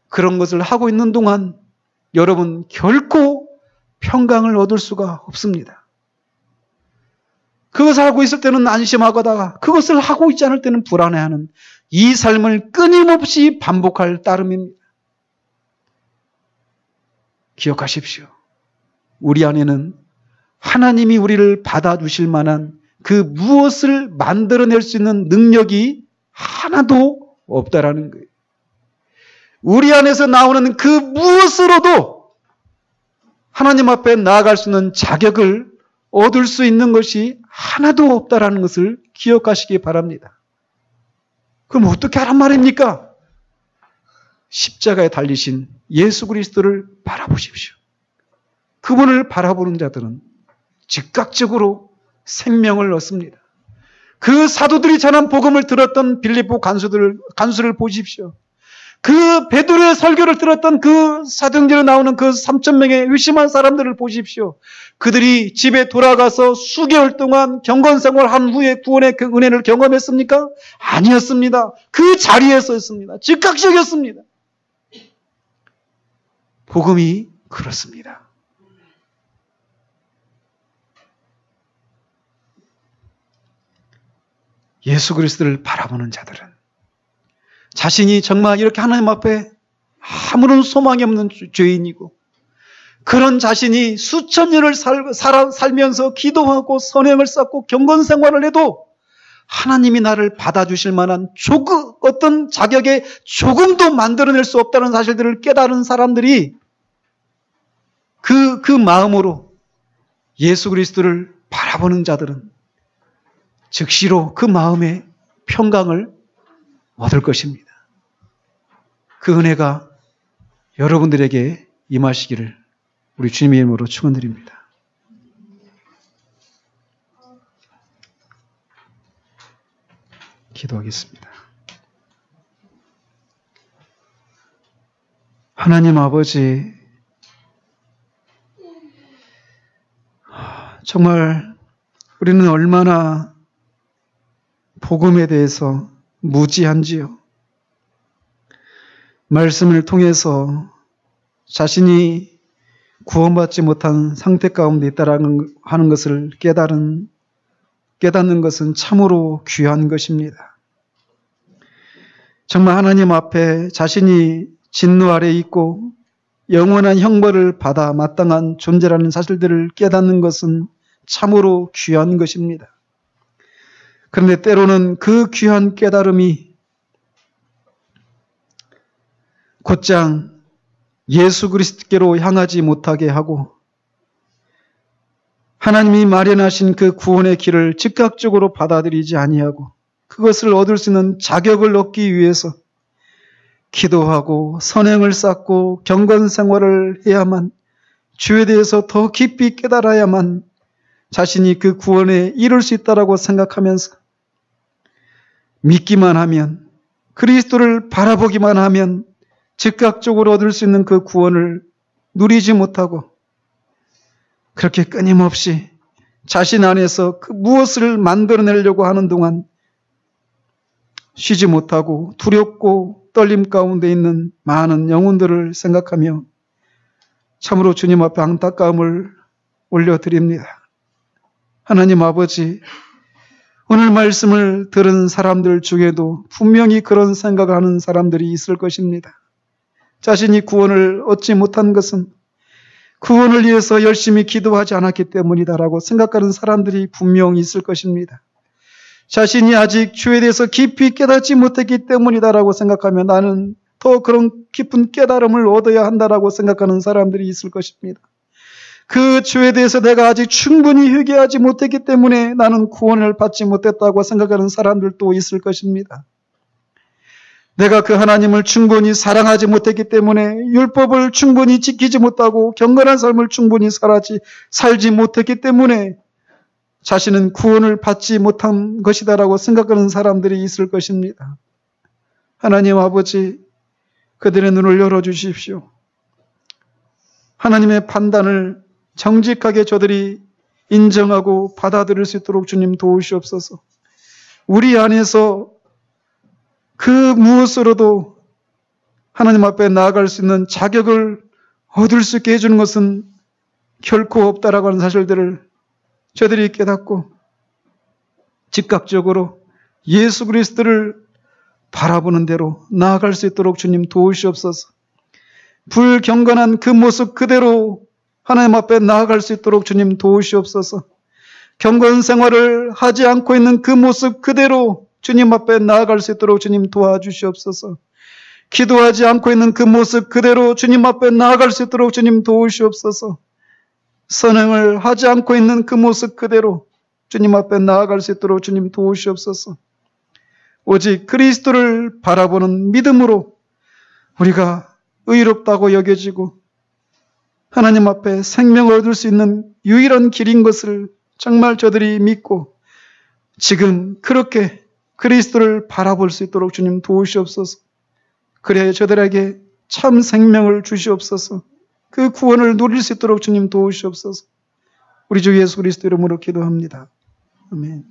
그런 것을 하고 있는 동안 여러분 결코 평강을 얻을 수가 없습니다. 그것을 하고 있을 때는 안심하거다가 그것을 하고 있지 않을 때는 불안해하는 이 삶을 끊임없이 반복할 따름입니다. 기억하십시오. 우리 안에는 하나님이 우리를 받아주실 만한 그 무엇을 만들어낼 수 있는 능력이 하나도 없다라는 거예요. 우리 안에서 나오는 그 무엇으로도 하나님 앞에 나아갈 수 있는 자격을 얻을 수 있는 것이 하나도 없다라는 것을 기억하시기 바랍니다. 그럼 어떻게 하란 말입니까? 십자가에 달리신 예수 그리스도를 바라보십시오. 그분을 바라보는 자들은 즉각적으로 생명을 얻습니다. 그 사도들이 전한 복음을 들었던 빌립보 간수를 보십시오. 그 베드로의 설교를 들었던 그 사도행전에 나오는 그 3,000명의 의심한 사람들을 보십시오. 그들이 집에 돌아가서 수개월 동안 경건생활을 한 후에 구원의 그 은혜를 경험했습니까? 아니었습니다. 그 자리에서였습니다. 즉각적이었습니다. 복음이 그렇습니다. 예수 그리스도를 바라보는 자들은 자신이 정말 이렇게 하나님 앞에 아무런 소망이 없는 죄인이고 그런 자신이 수천 년을 살면서 기도하고 선행을 쌓고 경건 생활을 해도 하나님이 나를 받아주실 만한 어떤 자격에 조금도 만들어낼 수 없다는 사실들을 깨달은 사람들이 그 마음으로 예수 그리스도를 바라보는 자들은 즉시로 그 마음의 평강을 얻을 것입니다. 그 은혜가 여러분들에게 임하시기를 우리 주님의 이름으로 축원드립니다. 기도하겠습니다. 하나님 아버지, 정말 우리는 얼마나 복음에 대해서 무지한지요. 말씀을 통해서 자신이 구원받지 못한 상태 가운데 있다라는 하는 것을 깨닫는 것은 참으로 귀한 것입니다. 정말 하나님 앞에 자신이 진노 아래 있고 영원한 형벌을 받아 마땅한 존재라는 사실들을 깨닫는 것은 참으로 귀한 것입니다. 그런데 때로는 그 귀한 깨달음이 곧장 예수 그리스도께로 향하지 못하게 하고 하나님이 마련하신 그 구원의 길을 즉각적으로 받아들이지 아니하고 그것을 얻을 수 있는 자격을 얻기 위해서 기도하고 선행을 쌓고 경건 생활을 해야만, 주에 대해서 더 깊이 깨달아야만 자신이 그 구원에 이룰 수 있다라고 생각하면서 믿기만 하면, 그리스도를 바라보기만 하면 즉각적으로 얻을 수 있는 그 구원을 누리지 못하고 그렇게 끊임없이 자신 안에서 그 무엇을 만들어내려고 하는 동안 쉬지 못하고 두렵고 떨림 가운데 있는 많은 영혼들을 생각하며 참으로 주님 앞에 안타까움을 올려드립니다. 하나님 아버지, 오늘 말씀을 들은 사람들 중에도 분명히 그런 생각을 하는 사람들이 있을 것입니다. 자신이 구원을 얻지 못한 것은 구원을 위해서 열심히 기도하지 않았기 때문이다라고 생각하는 사람들이 분명히 있을 것입니다. 자신이 아직 주에 대해서 깊이 깨닫지 못했기 때문이다라고 생각하면 나는 더 그런 깊은 깨달음을 얻어야 한다라고 생각하는 사람들이 있을 것입니다. 그 주에 대해서 내가 아직 충분히 회개하지 못했기 때문에 나는 구원을 받지 못했다고 생각하는 사람들도 있을 것입니다. 내가 그 하나님을 충분히 사랑하지 못했기 때문에 율법을 충분히 지키지 못하고 경건한 삶을 충분히 살지 못했기 때문에 자신은 구원을 받지 못한 것이다라고 생각하는 사람들이 있을 것입니다. 하나님 아버지, 그들의 눈을 열어주십시오. 하나님의 판단을 정직하게 저들이 인정하고 받아들일 수 있도록 주님 도우시옵소서. 우리 안에서 그 무엇으로도 하나님 앞에 나아갈 수 있는 자격을 얻을 수 있게 해주는 것은 결코 없다라고 하는 사실들을 저들이 깨닫고 즉각적으로 예수 그리스도를 바라보는 대로 나아갈 수 있도록 주님 도우시옵소서. 불경건한 그 모습 그대로 하나님 앞에 나아갈 수 있도록 주님 도우시옵소서. 경건 생활을 하지 않고 있는 그 모습 그대로 주님 앞에 나아갈 수 있도록 주님 도와주시옵소서. 기도하지 않고 있는 그 모습 그대로 주님 앞에 나아갈 수 있도록 주님 도우시옵소서. 선행을 하지 않고 있는 그 모습 그대로 주님 앞에 나아갈 수 있도록 주님 도우시옵소서. 오직 그리스도를 바라보는 믿음으로 우리가 의롭다고 여겨지고 하나님 앞에 생명을 얻을 수 있는 유일한 길인 것을 정말 저들이 믿고 지금 그렇게 그리스도를 바라볼 수 있도록 주님 도우시옵소서. 그래야 저들에게 참 생명을 주시옵소서. 그 구원을 누릴 수 있도록 주님 도우시옵소서. 우리 주 예수 그리스도 이름으로 기도합니다. 아멘.